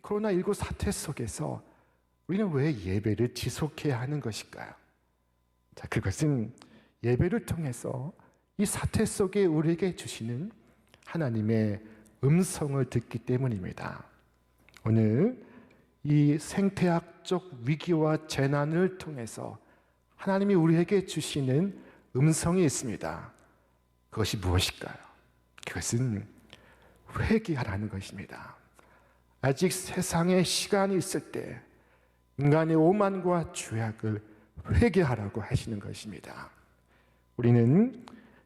코로나19 사태 속에서 우리는 왜 예배를 지속해야 하는 것일까요? 자, 그것은 예배를 통해서 이 사태 속에 우리에게 주시는 하나님의 음성을 듣기 때문입니다. 오늘 이 생태학적 위기와 재난을 통해서 하나님이 우리에게 주시는 음성이 있습니다. 그것이 무엇일까요? 그것은 회개하라는 것입니다. 아직 세상에 시간이 있을 때 인간의 오만과 죄악을 회개하라고 하시는 것입니다. 우리는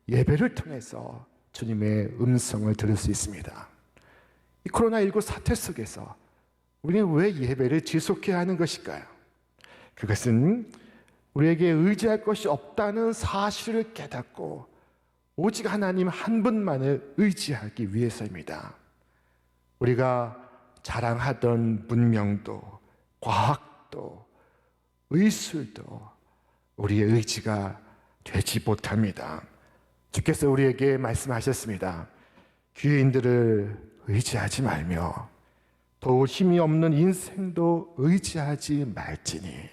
예배를 통해서 주님의 음성을 들을 수 있습니다. 이 코로나19 사태 속에서 우리는 왜 예배를 지속해야 하는 것일까요? 그것은 우리에게 의지할 것이 없다는 사실을 깨닫고 오직 하나님 한 분만을 의지하기 위해서입니다. 우리가 자랑하던 문명도, 과학도, 의술도 우리의 의지가 되지 못합니다. 주께서 우리에게 말씀하셨습니다. 귀인들을 의지하지 말며 더 힘이 없는 인생도 의지하지 말지니,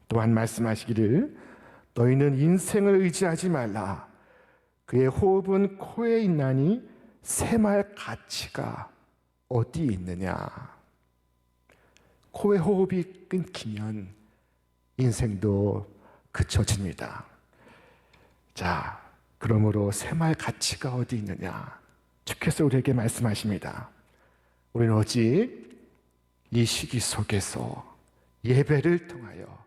또한 말씀하시기를 너희는 인생을 의지하지 말라. 그의 호흡은 코에 있나니 새말 가치가 어디 있느냐. 코의 호흡이 끊기면 인생도 그쳐집니다. 자, 그러므로 새말 가치가 어디 있느냐. 주께서 우리에게 말씀하십니다. 우리는 오직 이 시기 속에서 예배를 통하여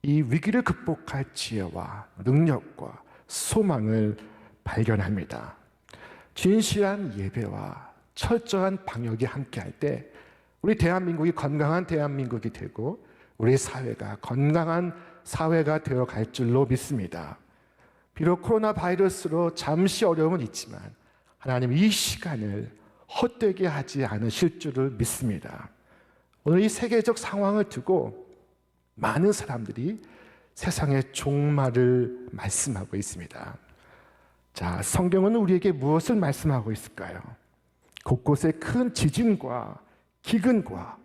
이 위기를 극복할 지혜와 능력과 소망을 발견합니다. 진실한 예배와 철저한 방역이 함께할 때 우리 대한민국이 건강한 대한민국이 되고 우리 사회가 건강한 사회가 되어갈 줄로 믿습니다. 비록 코로나 바이러스로 잠시 어려움은 있지만 하나님 이 시간을 헛되게 하지 않으실 줄을 믿습니다. 오늘 이 세계적 상황을 두고 많은 사람들이 세상의 종말을 말씀하고 있습니다. 자, 성경은 우리에게 무엇을 말씀하고 있을까요? 곳곳에 큰 지진과 기근과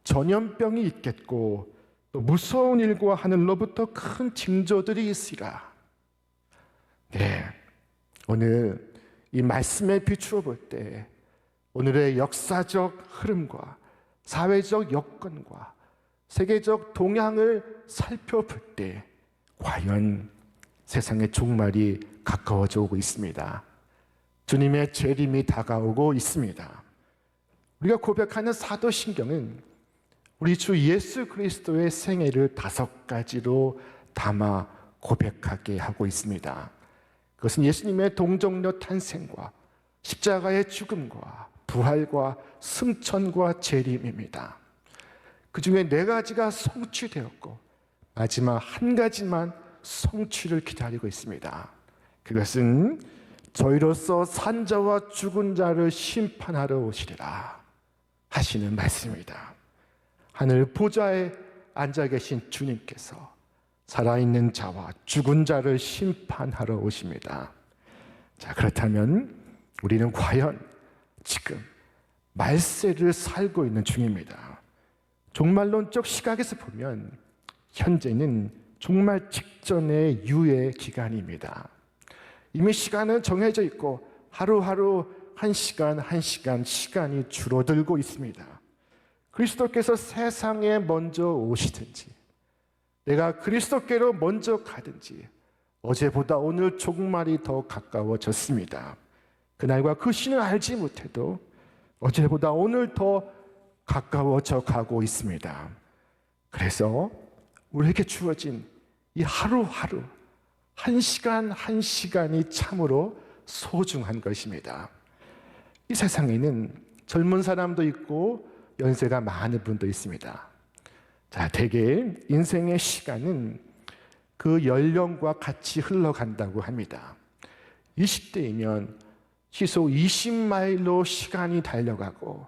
전염병이 있겠고 또 무서운 일과 하늘로부터 큰 징조들이 있으리라. 네, 오늘 이 말씀에 비추어 볼 때 오늘의 역사적 흐름과 사회적 여건과 세계적 동향을 살펴볼 때 과연 세상의 종말이 가까워져 오고 있습니다. 주님의 재림이 다가오고 있습니다. 우리가 고백하는 사도신경은 우리 주 예수 그리스도의 생애를 5가지로 담아 고백하게 하고 있습니다. 그것은 예수님의 동정녀 탄생과 십자가의 죽음과 부활과 승천과 재림입니다. 그 중에 4가지가 성취되었고 마지막 한 가지만 성취를 기다리고 있습니다. 그것은 저희로서 산 자와 죽은 자를 심판하러 오시리라 하시는 말씀입니다. 하늘 보좌에 앉아 계신 주님께서 살아있는 자와 죽은 자를 심판하러 오십니다. 자, 그렇다면 우리는 과연 지금 말세를 살고 있는 중입니다. 종말론적 시각에서 보면 현재는 종말 직전의 유예 기간입니다. 이미 시간은 정해져 있고 하루하루 한 시간 한 시간 시간이 줄어들고 있습니다. 그리스도께서 세상에 먼저 오시든지 내가 그리스도께로 먼저 가든지 어제보다 오늘 종말이 더 가까워졌습니다. 그날과 그 시는 알지 못해도 어제보다 오늘 더 가까워져 가고 있습니다. 그래서 우리에게 주어진 이 하루하루 한 시간 한 시간이 참으로 소중한 것입니다. 이 세상에는 젊은 사람도 있고 연세가 많은 분도 있습니다. 자, 대개 인생의 시간은 그 연령과 같이 흘러간다고 합니다. 20대이면 시속 20마일로 시간이 달려가고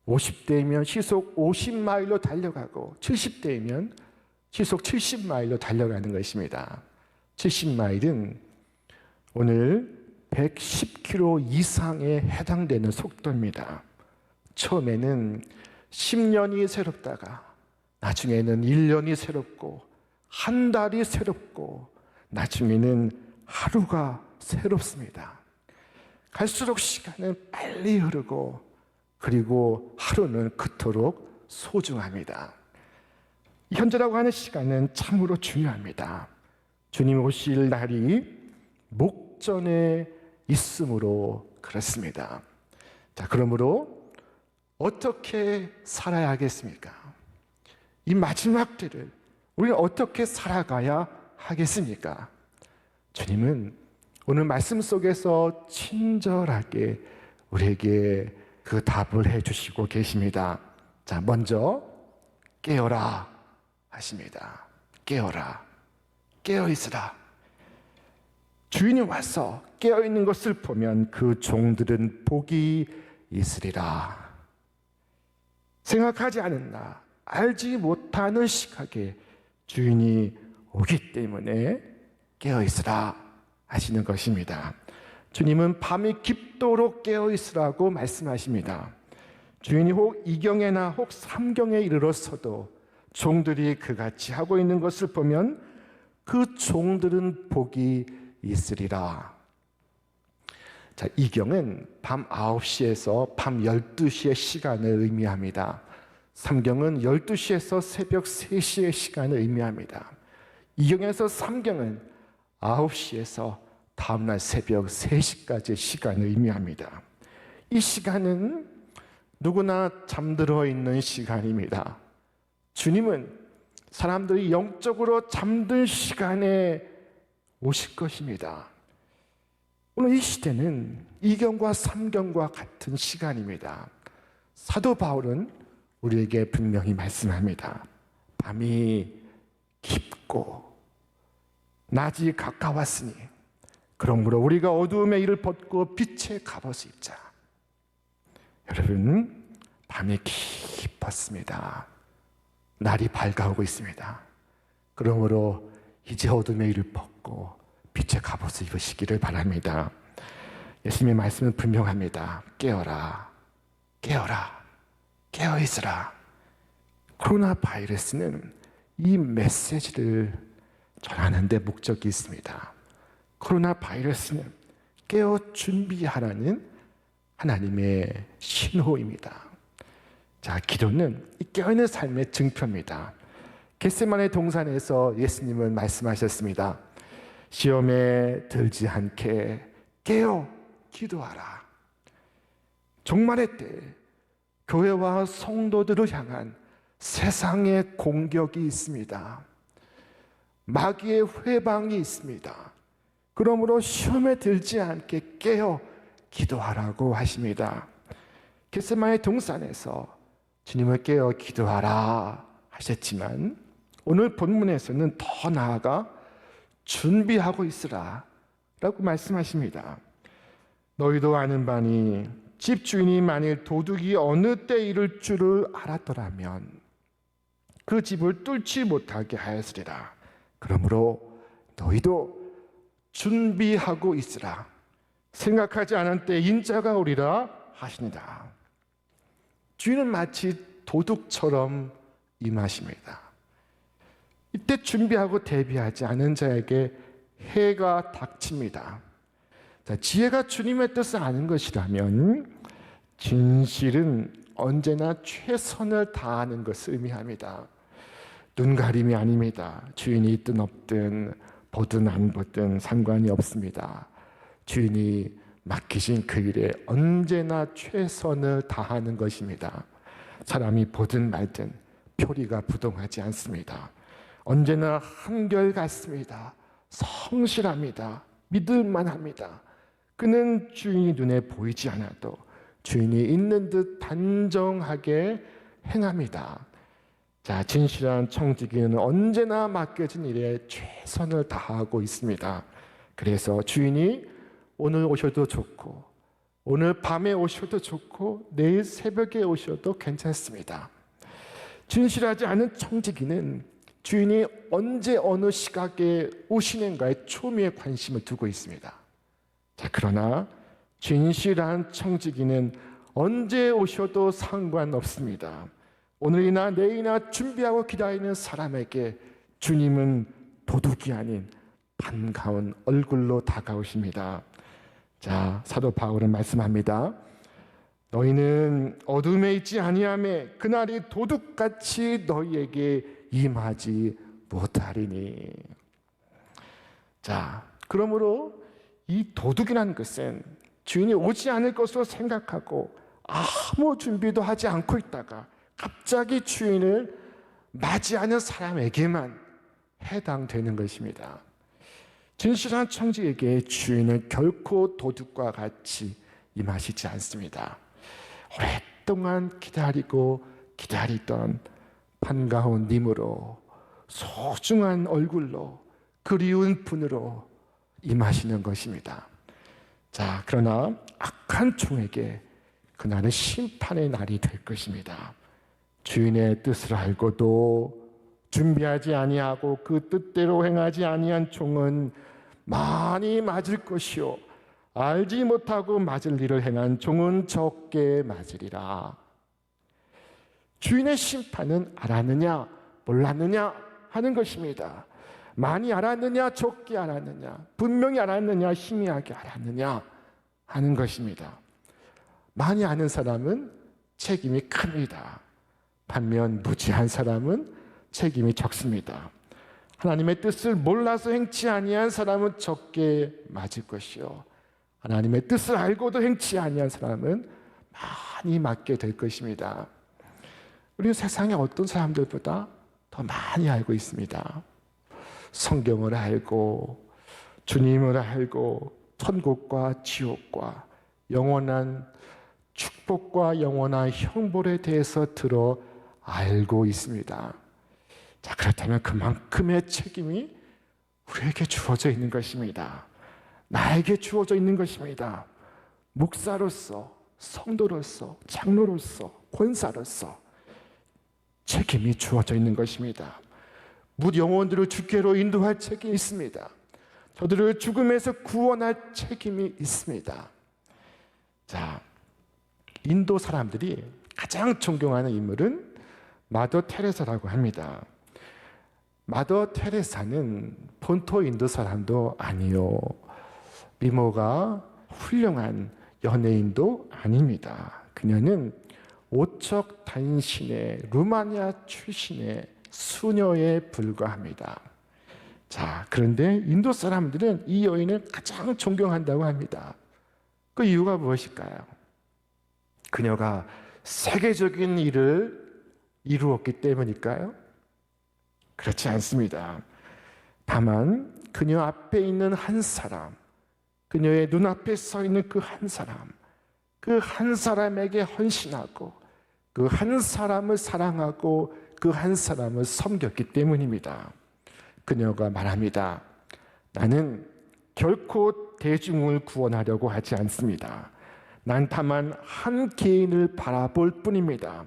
50대이면 시속 50마일로 달려가고 70대이면 시속 70마일로 달려가는 것입니다. 70마일은 오늘 110km 이상에 해당되는 속도입니다. 처음에는 10년이 새롭다가 나중에는 1년이 새롭고 한 달이 새롭고 나중에는 하루가 새롭습니다. 갈수록 시간은 빨리 흐르고 그리고 하루는 그토록 소중합니다. 현재라고 하는 시간은 참으로 중요합니다. 주님 오실 날이 목전에 있으므로 그렇습니다. 자, 그러므로 어떻게 살아야 하겠습니까? 이 마지막 때를 우리는 어떻게 살아가야 하겠습니까? 주님은 오늘 말씀 속에서 친절하게 우리에게 그 답을 해주시고 계십니다. 자, 먼저 깨어라 하십니다. 깨어라, 깨어있으라. 주인이 와서 깨어있는 것을 보면 그 종들은 복이 있으리라. 생각하지 않았나, 알지 못하는 시각에 주인이 오기 때문에 깨어있으라 하시는 것입니다. 주님은 밤이 깊도록 깨어있으라고 말씀하십니다. 주인이 혹 2경에나 혹 3경에 이르렀어도 종들이 그같이 하고 있는 것을 보면 그 종들은 복이 있으리라. 자, 2경은 밤 9시에서 밤 12시의 시간을 의미합니다. 3경은 12시에서 새벽 3시의 시간을 의미합니다. 2경에서 3경은 9시에서 다음날 새벽 3시까지의 시간을 의미합니다. 이 시간은 누구나 잠들어 있는 시간입니다. 주님은 사람들이 영적으로 잠든 시간에 오실 것입니다. 오늘 이 시대는 2경과 3경과 같은 시간입니다. 사도 바울은 우리에게 분명히 말씀합니다. 밤이 깊고 낮이 가까웠으니 그러므로 우리가 어두움의 일을 벗고 빛의 갑옷을 입자. 여러분, 밤이 깊었습니다. 날이 밝아오고 있습니다. 그러므로 이제 어둠의 일을 벗고 빛의 갑옷을 입으시기를 바랍니다. 예수님의 말씀은 분명합니다. 깨어라, 깨어라, 깨어있으라. 코로나 바이러스는 이 메시지를 전하는 데 목적이 있습니다. 코로나 바이러스는 깨어 준비하라는 하나님의 신호입니다. 자, 기도는 이 깨어있는 삶의 증표입니다. 겟세마네 동산에서 예수님은 말씀하셨습니다. 시험에 들지 않게 깨어 기도하라. 종말의 때 교회와 성도들을 향한 세상의 공격이 있습니다. 마귀의 회방이 있습니다. 그러므로 시험에 들지 않게 깨어 기도하라고 하십니다. 겟세마네 동산에서 주님을 깨어 기도하라 하셨지만 오늘 본문에서는 더 나아가 준비하고 있으라 라고 말씀하십니다. 너희도 아는 바니 집주인이 만일 도둑이 어느 때 이를 줄을 알았더라면 그 집을 뚫지 못하게 하였으리라. 그러므로 너희도 준비하고 있으라. 생각하지 않은 때 인자가 오리라 하시니라. 주인은 마치 도둑처럼 임하십니다. 이때 준비하고 대비하지 않은 자에게 해가 닥칩니다. 자, 지혜가 주님의 뜻을 아는 것이라면 진실은 언제나 최선을 다하는 것을 의미합니다. 눈가림이 아닙니다. 주인이 있든 없든 보든 안 보든 상관이 없습니다. 주인이 맡기신 그 일에 언제나 최선을 다하는 것입니다. 사람이 보든 말든 표리가 부동하지 않습니다. 언제나 한결같습니다. 성실합니다. 믿을만합니다. 그는 주인이 눈에 보이지 않아도 주인이 있는 듯 단정하게 행합니다. 자, 진실한 청지기는 언제나 맡겨진 일에 최선을 다하고 있습니다. 그래서 주인이 오늘 오셔도 좋고 오늘 밤에 오셔도 좋고 내일 새벽에 오셔도 괜찮습니다. 진실하지 않은 청지기는 주인이 언제 어느 시각에 오시는가에 초미의 관심을 두고 있습니다. 자, 그러나 진실한 청지기는 언제 오셔도 상관없습니다. 오늘이나 내일이나 준비하고 기다리는 사람에게 주님은 도둑이 아닌 반가운 얼굴로 다가오십니다. 자, 사도 바울은 말씀합니다. 너희는 어둠에 있지 아니하매 그날이 도둑같이 너희에게 임하지 못하리니. 자, 그러므로 이 도둑이라는 것은 주인이 오지 않을 것으로 생각하고 아무 준비도 하지 않고 있다가 갑자기 주인을 맞이하는 사람에게만 해당되는 것입니다. 진실한 청지에게 주인은 결코 도둑과 같이 임하시지 않습니다. 오랫동안 기다리고 기다리던 반가운 님으로, 소중한 얼굴로, 그리운 분으로 임하시는 것입니다. 자, 그러나 악한 종에게 그날은 심판의 날이 될 것입니다. 주인의 뜻을 알고도 준비하지 아니하고 그 뜻대로 행하지 아니한 종은 많이 맞을 것이요 알지 못하고 맞을 일을 행한 종은 적게 맞으리라. 주인의 심판은 알았느냐 몰랐느냐 하는 것입니다. 많이 알았느냐 적게 알았느냐, 분명히 알았느냐 희미하게 알았느냐 하는 것입니다. 많이 아는 사람은 책임이 큽니다. 반면 무지한 사람은 책임이 적습니다. 하나님의 뜻을 몰라서 행치 아니한 사람은 적게 맞을 것이요 하나님의 뜻을 알고도 행치 아니한 사람은 많이 맞게 될 것입니다. 우리는 세상에 어떤 사람들보다 더 많이 알고 있습니다. 성경을 알고 주님을 알고 천국과 지옥과 영원한 축복과 영원한 형벌에 대해서 들어 알고 있습니다. 자, 그렇다면 그만큼의 책임이 우리에게 주어져 있는 것입니다. 나에게 주어져 있는 것입니다. 목사로서, 성도로서, 장로로서, 권사로서 책임이 주어져 있는 것입니다. 묻 영혼들을 주께로 인도할 책임이 있습니다. 저들을 죽음에서 구원할 책임이 있습니다. 자, 인도 사람들이 가장 존경하는 인물은 마더 테레사라고 합니다. 마더 테레사는 본토 인도 사람도 아니요, 미모가 훌륭한 연예인도 아닙니다. 그녀는 오척 단신의 루마니아 출신의 수녀에 불과합니다. 자, 그런데 인도 사람들은 이 여인을 가장 존경한다고 합니다. 그 이유가 무엇일까요? 그녀가 세계적인 일을 이루었기 때문일까요? 그렇지 않습니다. 다만 그녀 앞에 있는 한 사람, 그녀의 눈앞에 서 있는 그 한 사람, 그 한 사람에게 헌신하고 그 한 사람을 사랑하고 그 한 사람을 섬겼기 때문입니다. 그녀가 말합니다. 나는 결코 대중을 구원하려고 하지 않습니다. 난 다만 한 개인을 바라볼 뿐입니다.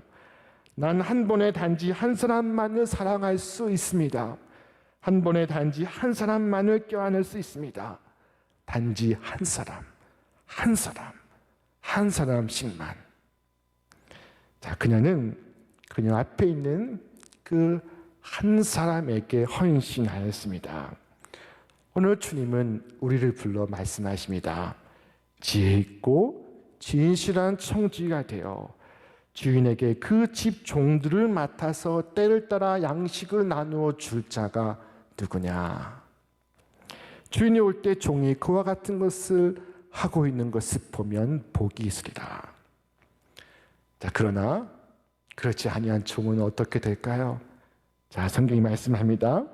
난 한 번에 단지 한 사람만을 사랑할 수 있습니다. 한 번에 단지 한 사람만을 껴안을 수 있습니다. 단지 한 사람, 한 사람, 한 사람씩만. 자, 그녀는 그녀 앞에 있는 그 한 사람에게 헌신하였습니다. 오늘 주님은 우리를 불러 말씀하십니다. 지혜 있고 진실한 청지가 되어 주인에게 그 집 종들을 맡아서 때를 따라 양식을 나누어 줄 자가 누구냐? 주인이 올 때 종이 그와 같은 것을 하고 있는 것을 보면 복이 있으리라. 자, 그러나 그렇지 아니한 종은 어떻게 될까요? 자, 성경이 말씀합니다.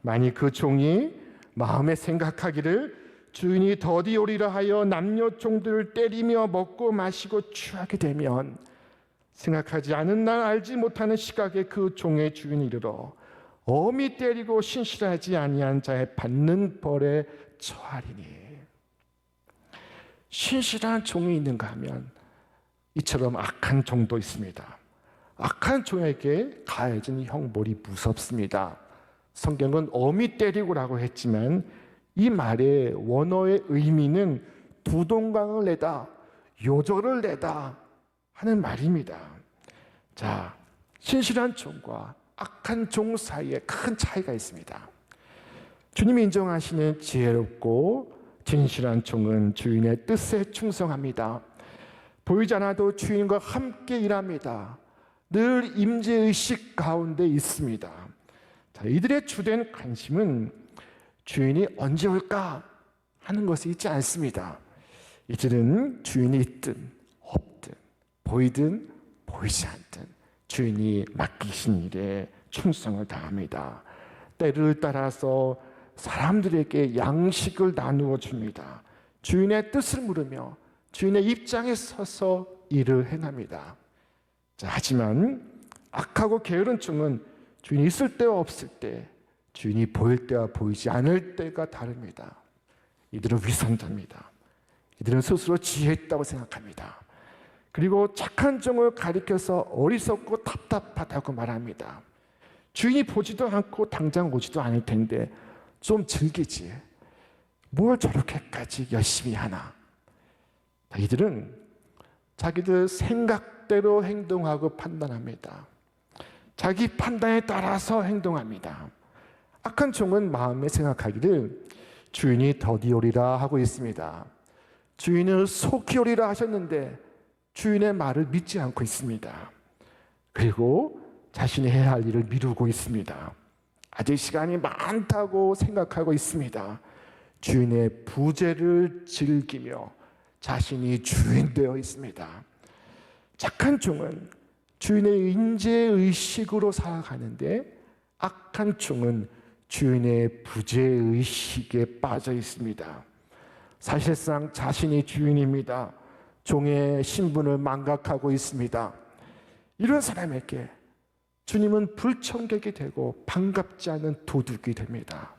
만일 그 종이 마음에 생각하기를 주인이 더디 오리라 하여 남녀 종들을 때리며 먹고 마시고 취하게 되면 생각하지 않은 날 알지 못하는 시각에 그 종의 주인이 이르러 엄히 때리고 신실하지 아니한 자의 받는 벌에 처하리니. 신실한 종이 있는가 하면 이처럼 악한 종도 있습니다. 악한 종에게 가해진 형벌이 무섭습니다. 성경은 엄히 때리고라고 했지만 이 말의 원어의 의미는 두동강을 내다, 요절을 내다 하는 말입니다. 자, 신실한 종과 악한 종 사이에 큰 차이가 있습니다. 주님이 인정하시는 지혜롭고 진실한 종은 주인의 뜻에 충성합니다. 보이지 않아도 주인과 함께 일합니다. 늘 임재의식 가운데 있습니다. 자, 이들의 주된 관심은 주인이 언제 올까 하는 것이 있지 않습니다. 이들은 주인이 있든 없든 보이든 보이지 않든 주인이 맡기신 일에 충성을 다합니다. 때를 따라서 사람들에게 양식을 나누어 줍니다. 주인의 뜻을 물으며 주인의 입장에 서서 일을 행합니다. 자, 하지만 악하고 게으른 종은 주인이 있을 때와 없을 때, 주인이 보일 때와 보이지 않을 때가 다릅니다. 이들은 위선자입니다. 이들은 스스로 지혜있다고 생각합니다. 그리고 착한 종을 가리켜서 어리석고 답답하다고 말합니다. 주인이 보지도 않고 당장 오지도 않을 텐데 좀 즐기지. 뭘 저렇게까지 열심히 하나. 이들은 자기들 생각대로 행동하고 판단합니다. 자기 판단에 따라서 행동합니다. 악한 종은 마음에 생각하기를 주인이 더디오리라 하고 있습니다. 주인을 속히 오리라 하셨는데 주인의 말을 믿지 않고 있습니다. 그리고 자신이 해야 할 일을 미루고 있습니다. 아직 시간이 많다고 생각하고 있습니다. 주인의 부재를 즐기며 자신이 주인 되어 있습니다. 착한 종은 주인의 인재의식으로 살아가는데 악한 종은 주인의 부재의식에 빠져 있습니다. 사실상 자신이 주인입니다. 종의 신분을 망각하고 있습니다. 이런 사람에게 주님은 불청객이 되고 반갑지 않은 도둑이 됩니다.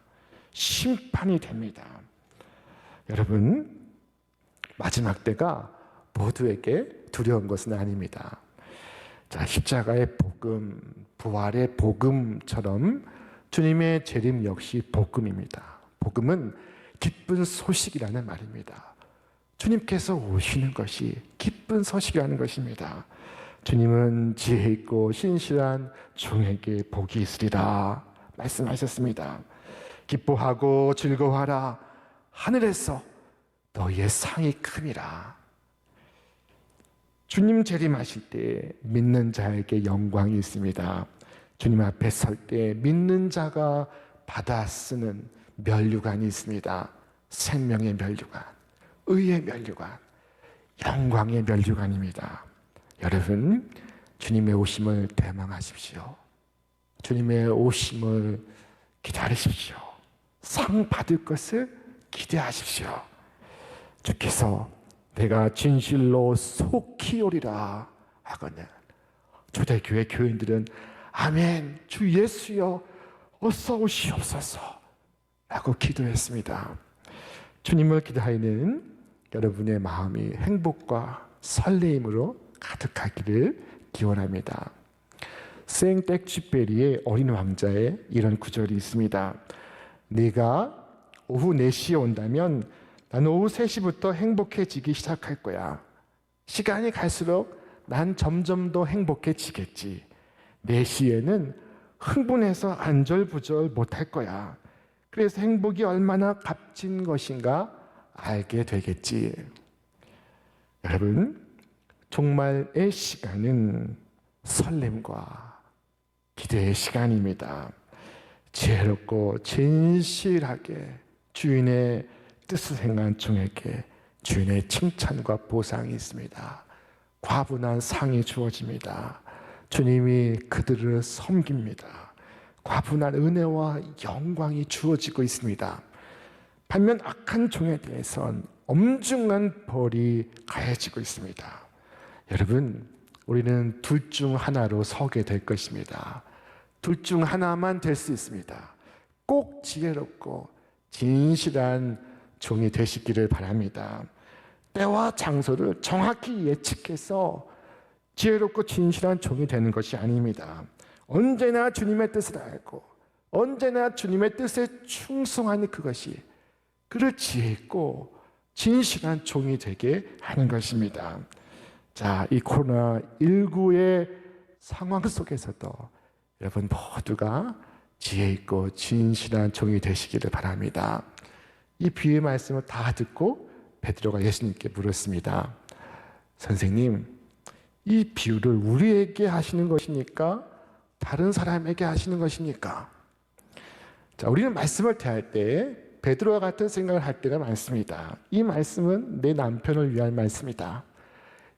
심판이 됩니다. 여러분, 마지막 때가 모두에게 두려운 것은 아닙니다. 자, 십자가의 복음, 부활의 복음처럼 주님의 재림 역시 복음입니다. 복음은 기쁜 소식이라는 말입니다. 주님께서 오시는 것이 기쁜 소식이라는 것입니다. 주님은 지혜 있고 신실한 종에게 복이 있으리라 말씀하셨습니다. 기뻐하고 즐거워하라. 하늘에서 너희의 상이 큼이라. 주님 재림하실 때 믿는 자에게 영광이 있습니다. 주님 앞에 설 때 믿는 자가 받아 쓰는 면류관이 있습니다. 생명의 면류관, 의의 면류관, 영광의 면류관입니다. 여러분, 주님의 오심을 대망하십시오. 주님의 오심을 기다리십시오. 상 받을 것을 기대하십시오. 주께서 내가 진실로 속히 오리라 하거늘 초대교회 교인들은 아멘, 주 예수여 어서 오시옵소서 라고 기도했습니다. 주님을 기다리는 여러분의 마음이 행복과 설레임으로 가득하기를 기원합니다. 생텍쥐페리의 어린 왕자에 이런 구절이 있습니다. 네가 오후 4시에 온다면 난 오후 3시부터 행복해지기 시작할 거야. 시간이 갈수록 난 점점 더 행복해지겠지. 4시에는 흥분해서 안절부절 못할 거야. 그래서 행복이 얼마나 값진 것인가 알게 되겠지. 여러분, 종말의 시간은 설렘과 기대의 시간입니다. 지혜롭고 진실하게 주인의 뜻을 행한 종에게 주인의 칭찬과 보상이 있습니다. 과분한 상이 주어집니다. 주님이 그들을 섬깁니다. 과분한 은혜와 영광이 주어지고 있습니다. 반면 악한 종에 대해선 엄중한 벌이 가해지고 있습니다. 여러분, 우리는 둘 중 하나로 서게 될 것입니다. 둘 중 하나만 될 수 있습니다. 꼭 지혜롭고 진실한 종이 되시기를 바랍니다. 때와 장소를 정확히 예측해서 지혜롭고 진실한 종이 되는 것이 아닙니다. 언제나 주님의 뜻을 알고 언제나 주님의 뜻에 충성하는 그것이 그를 지혜있고 진실한 종이 되게 하는 것입니다. 자, 이 코로나19의 상황 속에서도 여러분 모두가 지혜 있고 진실한 종이 되시기를 바랍니다. 이 비유의 말씀을 다 듣고 베드로가 예수님께 물었습니다. 선생님, 이 비유를 우리에게 하시는 것입니까? 다른 사람에게 하시는 것입니까? 자, 우리는 말씀을 대할 때 베드로와 같은 생각을 할 때가 많습니다. 이 말씀은 내 남편을 위한 말씀이다.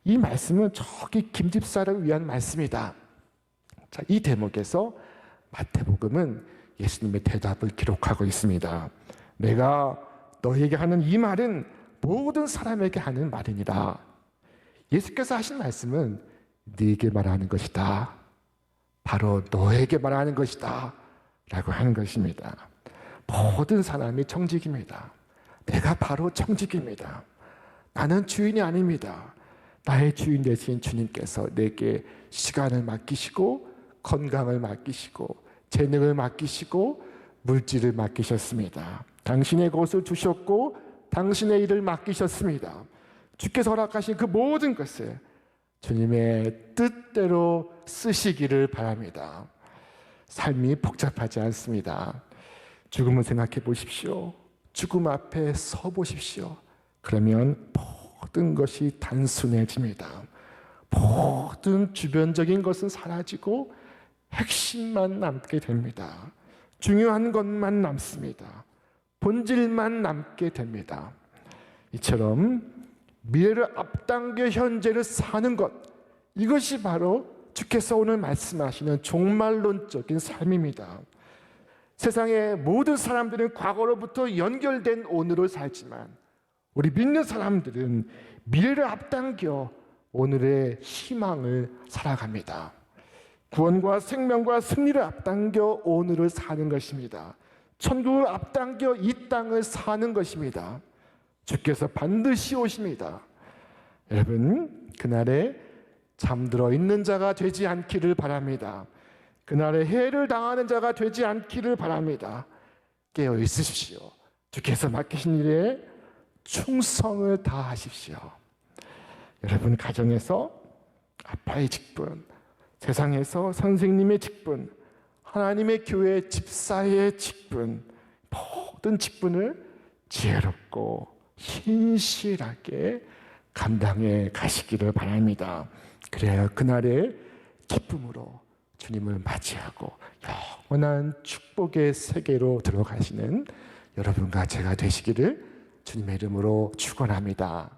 이 말씀은 저기 김집사를 위한 말씀이다. 자, 이 대목에서 마태복음은 예수님의 대답을 기록하고 있습니다. 내가 너에게 하는 이 말은 모든 사람에게 하는 말이니라. 예수께서 하신 말씀은 네게 말하는 것이다. 바로 너에게 말하는 것이다. 라고 하는 것입니다. 모든 사람이 청직입니다. 내가 바로 청직입니다. 나는 주인이 아닙니다. 나의 주인 되신 주님께서 내게 시간을 맡기시고 건강을 맡기시고 재능을 맡기시고 물질을 맡기셨습니다. 당신의 것을 주셨고 당신의 일을 맡기셨습니다. 주께서 허락하신 그 모든 것을 주님의 뜻대로 쓰시기를 바랍니다. 삶이 복잡하지 않습니다. 죽음을 생각해 보십시오. 죽음 앞에 서 보십시오. 그러면 모든 것이 단순해집니다. 모든 주변적인 것은 사라지고 핵심만 남게 됩니다. 중요한 것만 남습니다. 본질만 남게 됩니다. 이처럼 미래를 앞당겨 현재를 사는 것, 이것이 바로 주께서 오늘 말씀하시는 종말론적인 삶입니다. 세상의 모든 사람들은 과거로부터 연결된 오늘을 살지만 우리 믿는 사람들은 미래를 앞당겨 오늘의 희망을 살아갑니다. 구원과 생명과 승리를 앞당겨 오늘을 사는 것입니다. 천국을 앞당겨 이 땅을 사는 것입니다. 주께서 반드시 오십니다. 여러분, 그날에 잠들어 있는 자가 되지 않기를 바랍니다. 그날에 해를 당하는 자가 되지 않기를 바랍니다. 깨어 있으십시오. 주께서 맡기신 일에 충성을 다하십시오. 여러분, 가정에서 아빠의 직분, 세상에서 선생님의 직분, 하나님의 교회 집사의 직분, 모든 직분을 지혜롭고 신실하게 감당해 가시기를 바랍니다. 그래야 그날의 기쁨으로 주님을 맞이하고 영원한 축복의 세계로 들어가시는 여러분과 제가 되시기를 주님의 이름으로 축원합니다.